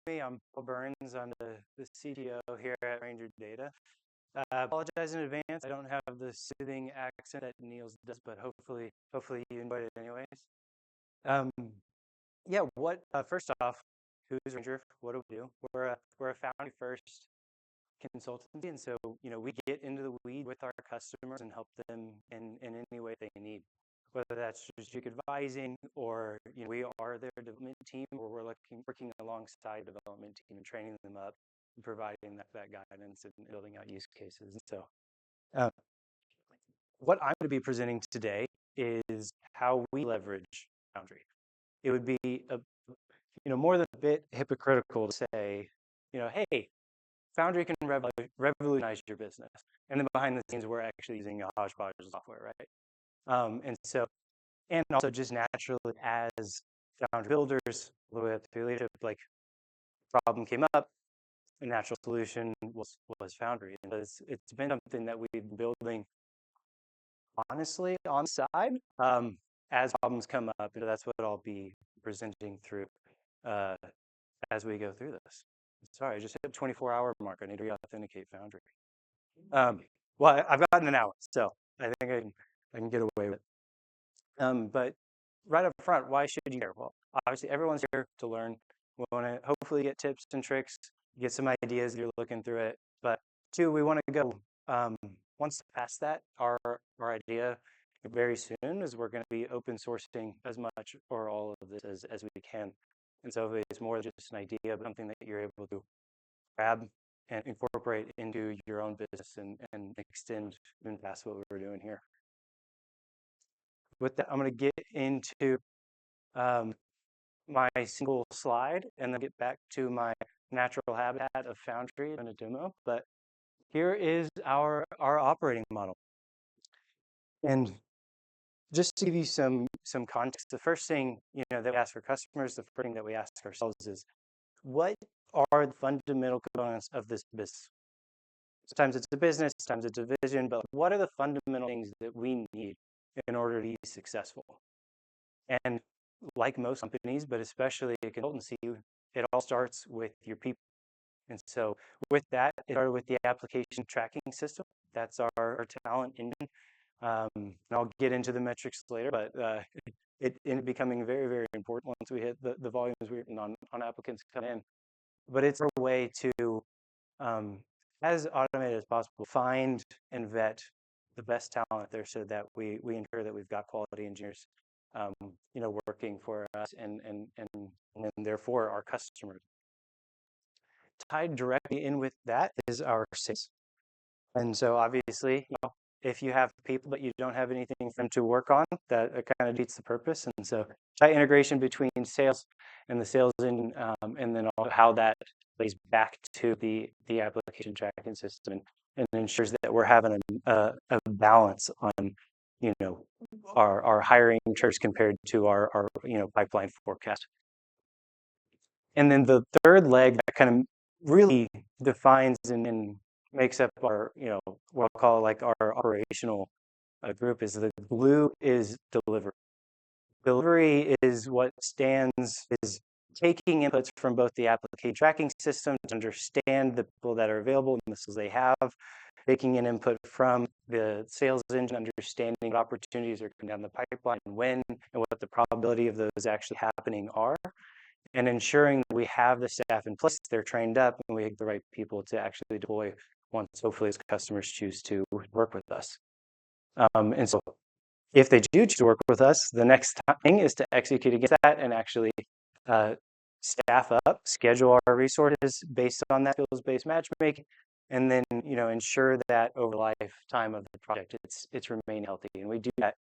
me. I'm Paul Burns. I'm the CTO here at RANGR Data. Apologize in advance. I don't have the soothing accent that Niels does, but hopefully you enjoyed it anyways. Um, yeah. First off, who's RANGR? What do we do? We're a Foundry first consultancy, and so we get into the weed with our customers and help them in any way they need, whether that's strategic advising or we are their development team, or we're working alongside the development team and training them up and providing that guidance and building out use cases. And so uh, what I'm going to be presenting today is how we leverage Foundry. It would be more than a bit hypocritical to say, hey, Foundry can revolutionize your business. And then behind the scenes, we're actually using a hodgepodge of software, right? And also just naturally as Foundry builders, all the way up to leadership, like problem came up, a natural solution was Foundry. And it's been something that we've been building honestly on the side as problems come up. That's what I'll be presenting through as we go through this. Sorry, I just hit the 24-hour mark. I need to re-authenticate Foundry. Well, I've gotten an hour, so I think I can get away with it. But right up front, why should you care? Well, obviously, everyone's here to learn. We want to hopefully get tips and tricks, get some ideas if you're looking through it. But two, we want to go once past that. Our idea very soon is we're going to be open sourcing as much or all of this as we can. And so if it's more than just an idea, but something that you're able to grab and incorporate into your own business and extend even past what we're doing here. With that, I'm going to get into my single slide and then get back to my natural habitat of Foundry in a demo. But here is our operating model. And just to give you some context, the first thing that we ask for customers, the first thing that we ask ourselves is, what are the fundamental components of this business? Sometimes it's a business, sometimes it's a vision, but what are the fundamental things that we need in order to be successful? And like most companies, but especially a consultancy, it all starts with your people. And so with that, it started with the application tracking system. That's our talent engine. And I'll get into the metrics later, but it ended up becoming very, very important once we hit the volumes we were on applicants come in. But it's a way to, as automated as possible, find and vet the best talent there so that we ensure that we've got quality engineers working for us and therefore our customers. Tied directly in with that is our sales. And so obviously, if you have people but you don't have anything for them to work on, that kind of defeats the purpose. And so tight integration between sales and the sales engine, and then how that plays back to the application tracking system and ensures that we're having a balance on our hiring charts compared to our pipeline forecast. And then the third leg that kind of really defines and makes up our what I'll call like our operational group is the glue is delivery. Delivery is what is taking inputs from both the application tracking system to understand the people that are available and the skills they have, taking an input from the sales engine, understanding what opportunities are coming down the pipeline, when, and what the probability of those actually happening are, and ensuring that we have the staff in place, they're trained up, and we have the right people to actually deploy once, hopefully, as customers choose to work with us. And so if they do choose to work with us, the next thing is to execute against that and actually staff up, schedule our resources based on that skills-based matchmaking, and then ensure that over the lifetime of the project, it's remained healthy. And we do that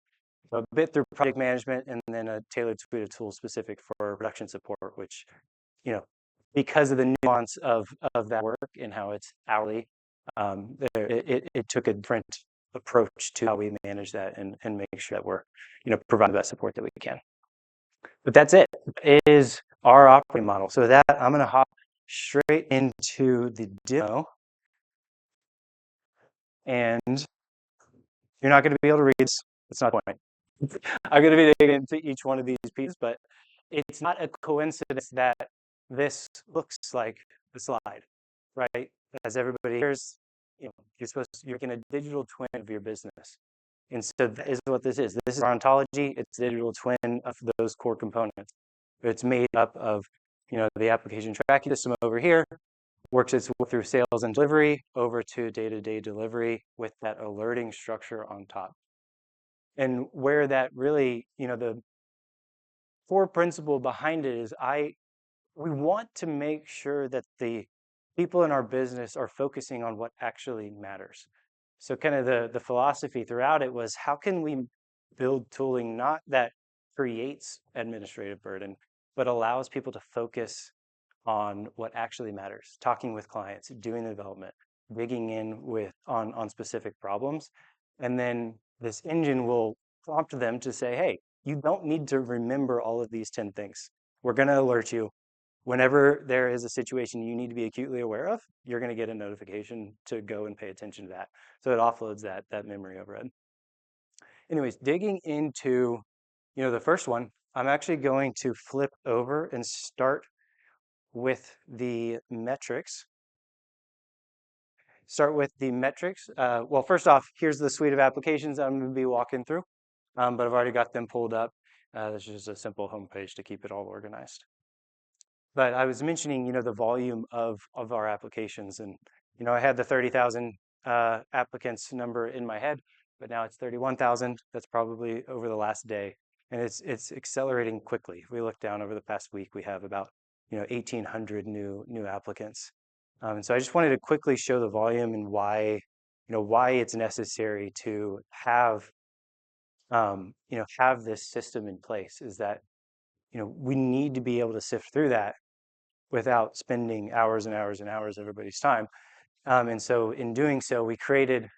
a bit through project management and then a tailored suite of tools specific for production support, which because of the nuance of that work and how it's hourly, it took a different approach to how we manage that and make sure that we're providing the best support that we can. But that's it. It is our operating model. So with that, I'm going to hop straight into the demo. And you're not going to be able to read this. That's not the point. I'm going to be digging into each one of these pieces, but it's not a coincidence that this looks like the slide, right? As everybody hears, you're making a digital twin of your business. And so that is what this is. This is our ontology. It's a digital twin of those core components. It's made up of, the application tracking system over here, works its way through sales and delivery over to day-to-day delivery with that alerting structure on top. And where that really, the core principle behind it is we want to make sure that the people in our business are focusing on what actually matters. So kind of the philosophy throughout it was, how can we build tooling not that creates administrative burden, but allows people to focus on what actually matters, talking with clients, doing the development, digging in on specific problems. And then this engine will prompt them to say, hey, you don't need to remember all of these 10 things. We're going to alert you. Whenever there is a situation you need to be acutely aware of, you're going to get a notification to go and pay attention to that. So it offloads that memory overhead. Anyways, digging into the first one, I'm actually going to flip over and start with the metrics. Well, first off, here's the suite of applications I'm going to be walking through, but I've already got them pulled up. This is just a simple homepage to keep it all organized. But I was mentioning, the volume of our applications, and I had the 30,000 applicants number in my head, but now it's 31,000. That's probably over the last day, and it's accelerating quickly. If we look down over the past week, we have about 1,800 new applicants. And so I just wanted to quickly show the volume and why it's necessary to have have this system in place. Is that we need to be able to sift through that without spending hours and hours and hours of everybody's time. And so in doing so, we created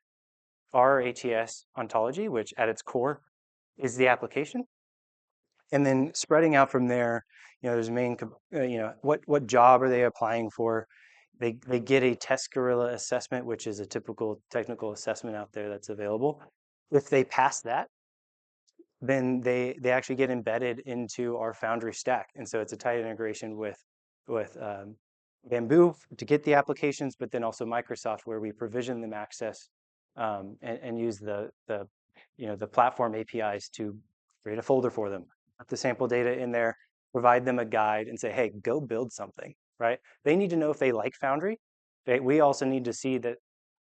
our ATS ontology, which at its core is the application. And then spreading out from there, there's main, what job are they applying for? They get a test gorilla assessment, which is a typical technical assessment out there that's available. If they pass that, then they actually get embedded into our Foundry stack. And so it's a tight integration with Bamboo to get the applications, but then also Microsoft, where we provision them access and use the platform APIs to create a folder for them, put the sample data in there, provide them a guide, and say, hey, go build something, right? They need to know if they like Foundry. We also need to see that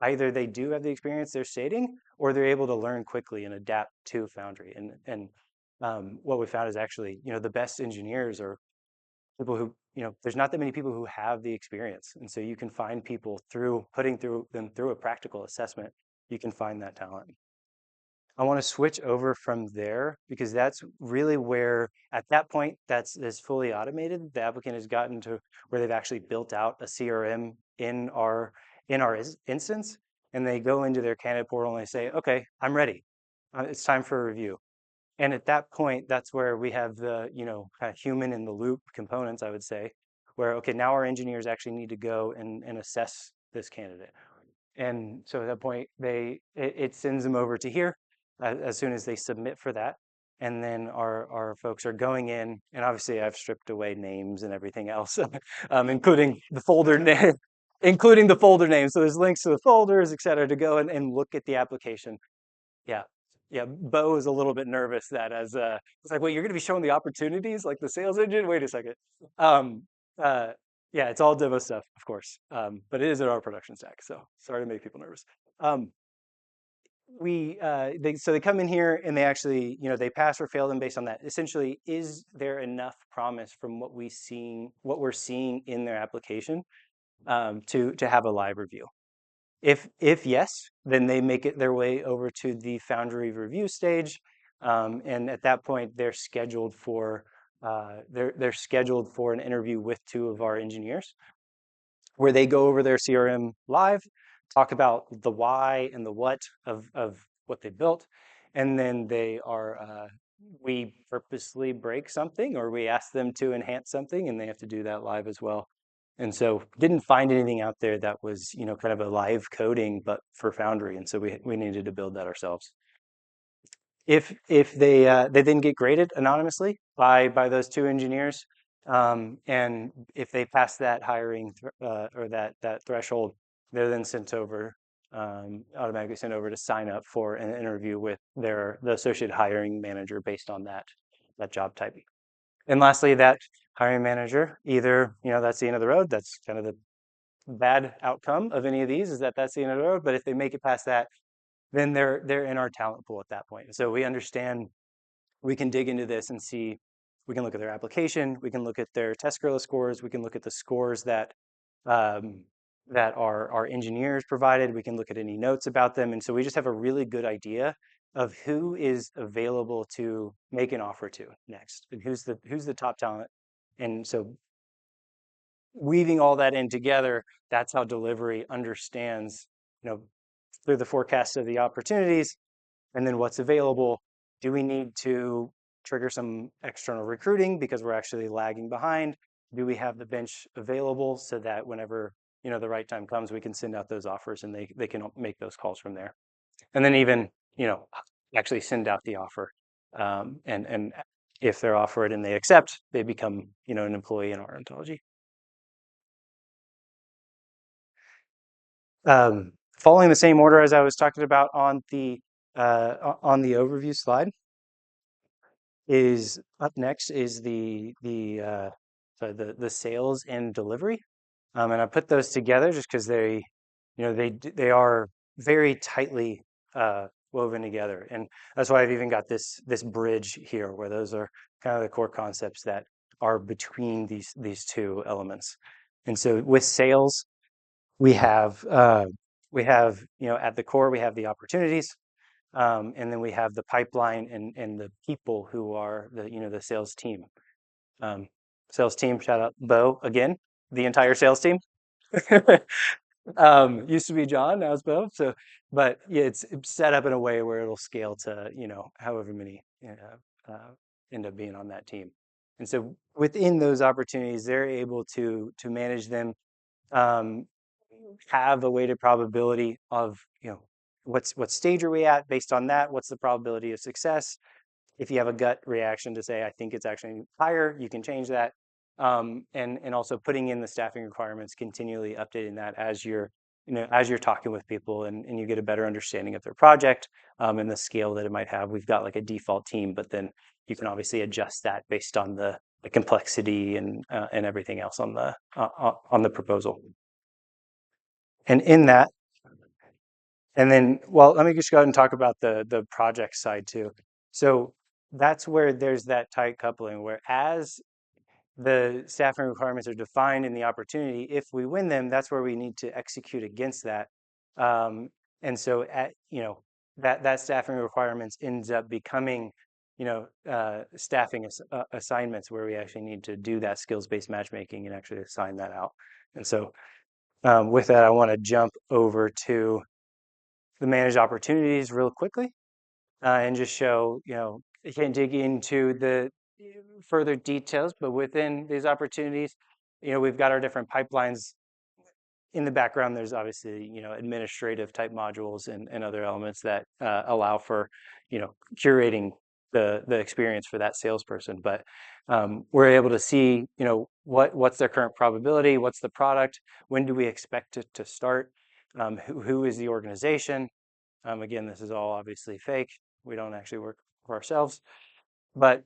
either they do have the experience they're stating, or they're able to learn quickly and adapt to Foundry. And what we found is actually, the best engineers are people who, there's not that many people who have the experience. And so you can find people through putting them through a practical assessment, you can find that talent. I want to switch over from there because that's really where, at that point, that's fully automated. The applicant has gotten to where they've actually built out a CRM in our instance, and they go into their candidate portal and they say, okay, I'm ready. It's time for a review. And at that point, that's where we have the, kind of human in the loop components, I would say, where, okay, now our engineers actually need to go and assess this candidate. And so at that point, it sends them over to here as soon as they submit for that. And then our folks are going in, and obviously I've stripped away names and everything else, including the folder name, including the folder name. So there's links to the folders, et cetera, to go and look at the application. Yeah. Yeah, Bo is a little bit nervous that it's like, wait, you're going to be showing the opportunities like the sales engine? Wait a second. Um, yeah, it's all demo stuff, of course, but it is in our production stack. So sorry to make people nervous. So they come in here and they actually, they pass or fail them based on that. Essentially, is there enough promise from what we're seeing in their application to have a live review? If yes, then they make it their way over to the Foundry review stage, and at that point they're scheduled for an interview with two of our engineers, where they go over their CRM live, talk about the why and the what of what they built, and then we purposely break something or we ask them to enhance something, and they have to do that live as well. And so didn't find anything out there that was, kind of a live coding, but for Foundry. And so we needed to build that ourselves. If they then get graded anonymously by those two engineers, And if they pass that hiring or that threshold, they're then sent over, automatically sent over to sign up for an interview with the associate hiring manager based on that job type. And lastly, that hiring manager, either, that's the end of the road. That's kind of the bad outcome of any of these, is that that's the end of the road. But if they make it past that, then they're in our talent pool at that point. So we understand, we can dig into this and see, we can look at their application, we can look at their test Gorilla scores, we can look at the scores that um, that our engineers provided, we can look at any notes about them. And so we just have a really good idea of who is available to make an offer to next, and who's the top talent. And so weaving all that in together, that's how delivery understands, through the forecast of the opportunities, and then what's available. Do we need to trigger some external recruiting because we're actually lagging behind? Do we have the bench available so that whenever, the right time comes, we can send out those offers and they can make those calls from there? And then even, actually send out the offer. And if they're offered and they accept, they become, an employee in our ontology. Following the same order as I was talking about on the overview slide, is up next is the sales and delivery, and I put those together just because they are very tightly woven together, and that's why I've even got this bridge here, where those are kind of the core concepts that are between these two elements. And so with sales, we have at the core we have the opportunities, and then we have the pipeline and the people who are the sales team. Sales team, shout out Bo again, the entire sales team. Used to be John, now it's Bo. So, but yeah, it's set up in a way where it'll scale to, however many end up being on that team. And so within those opportunities, they're able to manage them, um, have a weighted probability of, what stage are we at based on that? What's the probability of success? If you have a gut reaction to say, I think it's actually higher, you can change that. And also putting in the staffing requirements, continually updating that as you're talking with people, and you get a better understanding of their project, and the scale that it might have. We've got like a default team, but then you can obviously adjust that based on the complexity and everything else on the proposal. And in that, and then, well, let me just go ahead and talk about the project side too. So that's where there's that tight coupling, where as the staffing requirements are defined in the opportunity, if we win them, that's where we need to execute against that. And so that staffing requirements ends up becoming, staffing assignments, where we actually need to do that skills-based matchmaking and actually assign that out. And so with that, I want to jump over to the managed opportunities real quickly, and just show, you can dig into the further details, but within these opportunities, we've got our different pipelines. In the background, there's obviously, administrative type modules and other elements that allow for, curating the experience for that salesperson. But we're able to see, what's their current probability, what's the product, when do we expect it to start, who is the organization. Again, this is all obviously fake. We don't actually work for ourselves, but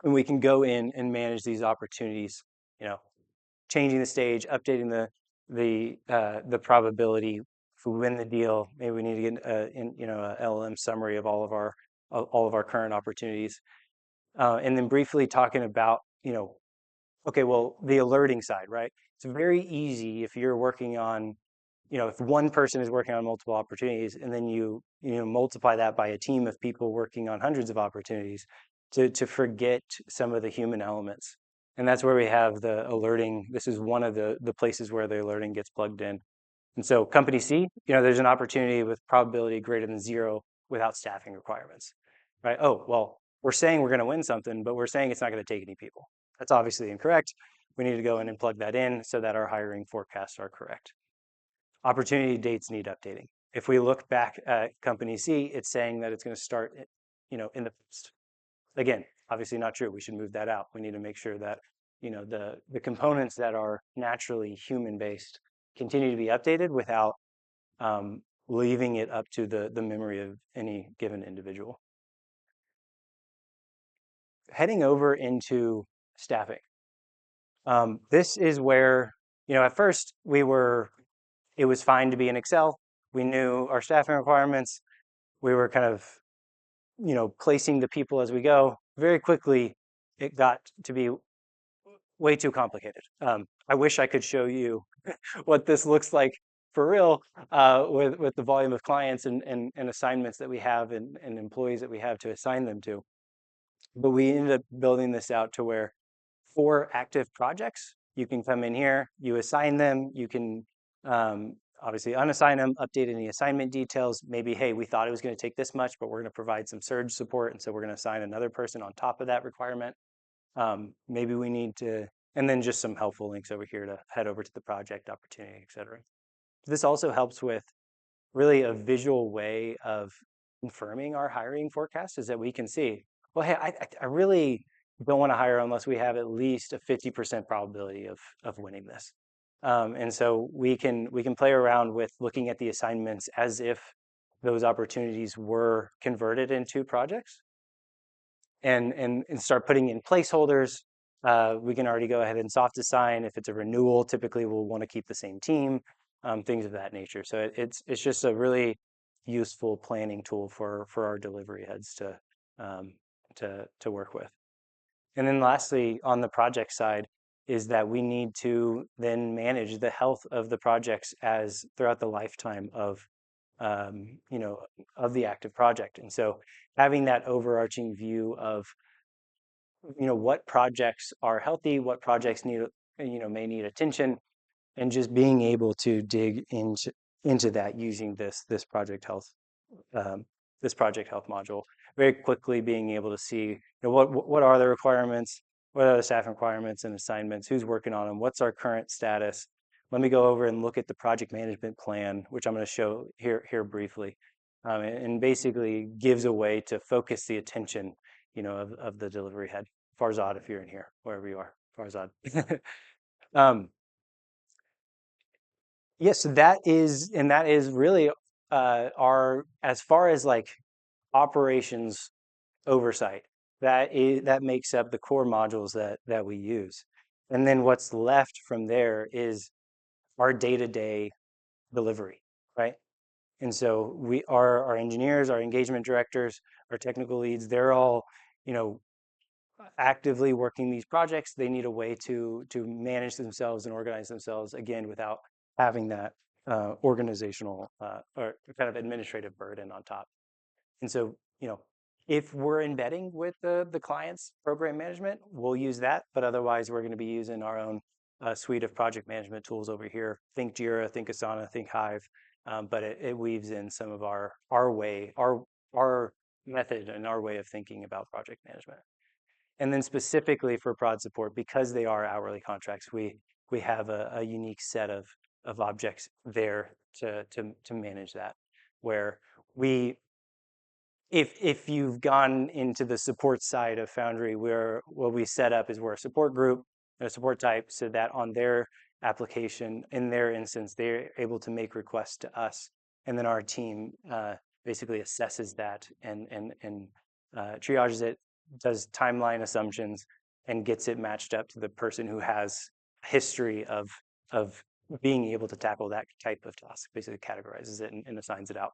we can go in and manage these opportunities, changing the stage, updating the probability. If we win the deal, maybe we need to get a LLM summary of all of our current opportunities, and then briefly talking about, okay, well, the alerting side, right? It's very easy if you're working on, if one person is working on multiple opportunities, and then you multiply that by a team of people working on hundreds of opportunities, to forget some of the human elements. And that's where we have the alerting. This is one of the places where the alerting gets plugged in. And so company C, there's an opportunity with probability greater than 0 without staffing requirements, right? Oh, well, we're saying we're going to win something, but we're saying it's not going to take any people. That's obviously incorrect. We need to go in and plug that in so that our hiring forecasts are correct. Opportunity dates need updating. If we look back at company C, it's saying that it's going to start, in the past. Again, obviously not true. We should move that out. We need to make sure that, the components that are naturally human-based continue to be updated without leaving it up to the memory of any given individual. Heading over into staffing. This is where, at first it was fine to be in Excel. We knew our staffing requirements. We were kind of, placing the people as we go. Very quickly, it got to be way too complicated. I wish I could show you what this looks like for real with the volume of clients and assignments that we have and employees that we have to assign them to. But we ended up building this out to where for active projects, you can come in here, you assign them, you can obviously unassign them, update any assignment details. Maybe, hey, we thought it was going to take this much, but we're going to provide some surge support, and so we're going to assign another person on top of that requirement. Maybe we need to, and then just some helpful links over here to head over to the project opportunity, et cetera. This also helps with really a visual way of confirming our hiring forecast, is that we can see, well, hey, I really don't want to hire unless we have at least a 50% probability of winning this. And so we can play around with looking at the assignments as if those opportunities were converted into projects, and start putting in placeholders. We can already go ahead and soft assign. If it's a renewal, typically we'll want to keep the same team, things of that nature. So it's just a really useful planning tool for our delivery heads to work with. And then lastly, on the project side, is that we need to then manage the health of the projects as throughout the lifetime of the active project. And so having that overarching view of, what projects are healthy, what projects need, may need attention, and just being able to dig into that using this project health module very quickly, being able to see what are the requirements, what are the staff requirements and assignments, who's working on them, what's our current status. Let me go over and look at the project management plan, which I'm going to show here briefly, and basically gives a way to focus the attention, of the delivery head. Farzad, if you're in here, wherever you are, Farzad. Yes, that is really our, as far as like operations oversight, that makes up the core modules that we use. And then what's left from there is our day-to-day delivery, right? And so our engineers, our engagement directors, our technical leads, they're all, actively working these projects. They need a way to manage themselves and organize themselves, again, without having that organizational or kind of administrative burden on top. And so, if we're embedding with the client's program management, we'll use that. But otherwise, we're going to be using our own suite of project management tools over here. Think Jira, think Asana, think Hive. But it weaves in some of our method and our way of thinking about project management. And then specifically for prod support, because they are hourly contracts, we have a unique set of objects there to manage that, where if you've gone into the support side of Foundry, what we set up is we're a support group, a support type, so that on their application, in their instance, they're able to make requests to us, and then our team basically assesses that and triages it, does timeline assumptions, and gets it matched up to the person who has a history of being able to tackle that type of task, basically categorizes it and assigns it out.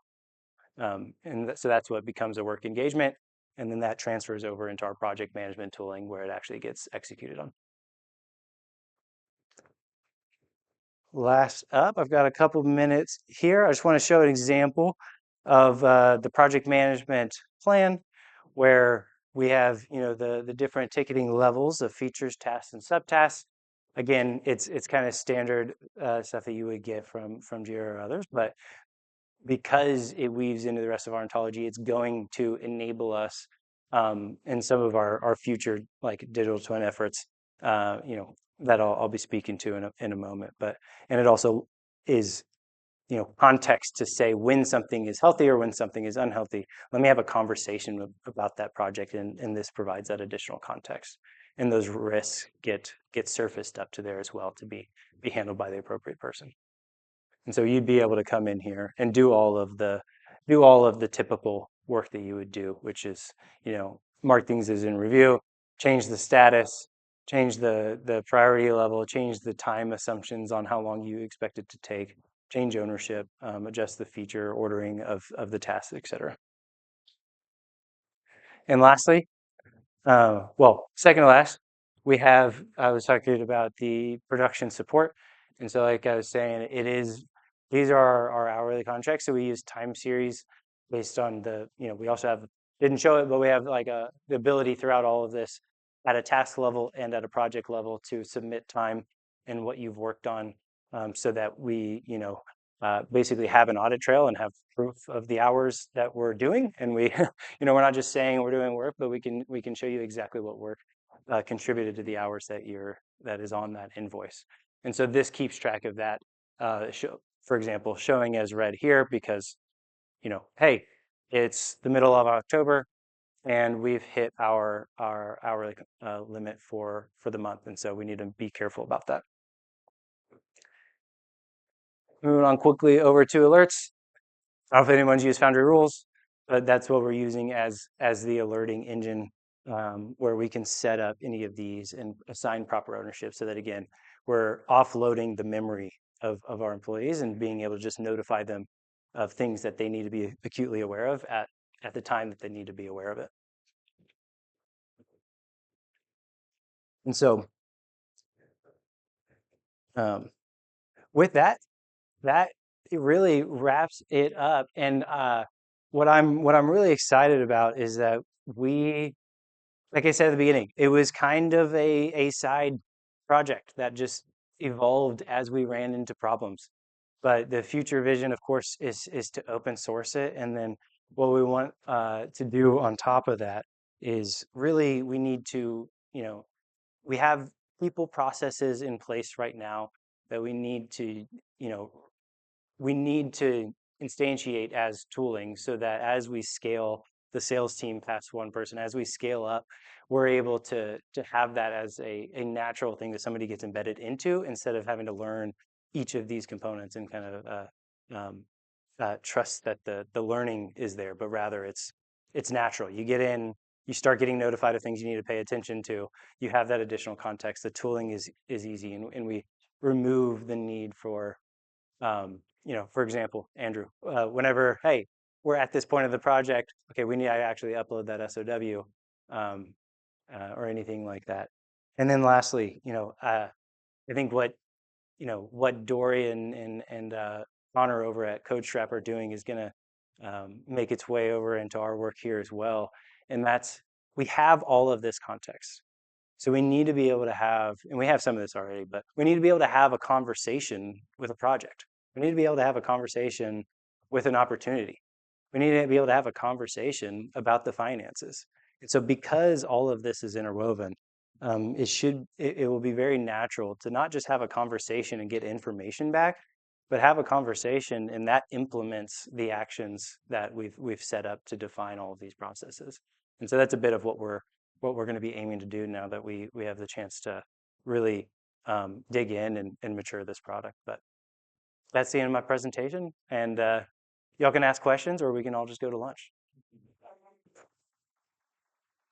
So that's what becomes a work engagement, and then that transfers over into our project management tooling where it actually gets executed on. Last up, I've got a couple minutes here. I just want to show an example of the project management plan, where we have the different ticketing levels of features, tasks, and subtasks. Again, it's kind of standard stuff that you would get from Jira or others, but because it weaves into the rest of our ontology, it's going to enable us in some of our future like digital twin efforts, that I'll be speaking to in a moment. And it also is context to say when something is healthy or when something is unhealthy. Let me have a conversation about that project, and this provides that additional context. and those risks get surfaced up to there as well to be handled by the appropriate person. And so you'd be able to come in here and do all of the typical work that you would do, which is, mark things as in review, change the status, change the priority level, change the time assumptions on how long you expect it to take, change ownership, adjust the feature ordering of the tasks, et cetera. And lastly, second to last, I was talking about the production support. And so like I was saying, these are our hourly contracts. So we use time series based on we also didn't show it, but we have like the ability throughout all of this at a task level and at a project level to submit time and what you've worked on, so that we, basically have an audit trail and have proof of the hours that we're doing. And we, we're not just saying we're doing work, but we can show you exactly what work contributed to the hours that is on that invoice. And so this keeps track of that. For example, showing as red here because, hey, it's the middle of October and we've hit our hourly limit for the month. And so we need to be careful about that. Moving on quickly over to alerts. I don't know if anyone's used Foundry rules, but that's what we're using as the alerting engine, where we can set up any of these and assign proper ownership so that, again, we're offloading the memory of our employees and being able to just notify them of things that they need to be acutely aware of at the time that they need to be aware of it. And so with that it really wraps it up. And what I'm really excited about is that like I said at the beginning, it was kind of a side project that just evolved as we ran into problems. But the future vision, of course, is to open source it. And then what we want to do on top of that is really we need to, we have people processes in place right now that we need to, instantiate as tooling so that as we scale the sales team past one person, as we scale up, we're able to have that as a natural thing that somebody gets embedded into instead of having to learn each of these components and kind of trust that the learning is there, but rather it's natural. You get in, you start getting notified of things you need to pay attention to. You have that additional context. The tooling is easy, and we remove the need for for example, Andrew, whenever, hey, we're at this point of the project, okay, we need to actually upload that SOW, or anything like that. And then lastly, I think what Dory and Connor over at CodeStrap are doing is going to make its way over into our work here as well. And we have all of this context. So we need to be able to have, and we have some of this already, but we need to be able to have a conversation with a project. We need to be able to have a conversation with an opportunity. We need to be able to have a conversation about the finances. And so because all of this is interwoven, it will be very natural to not just have a conversation and get information back, but have a conversation and that implements the actions that we've set up to define all of these processes. And so that's a bit of what we're going to be aiming to do now that we have the chance to really dig in and mature this product. But that's the end of my presentation, and y'all can ask questions or we can all just go to lunch.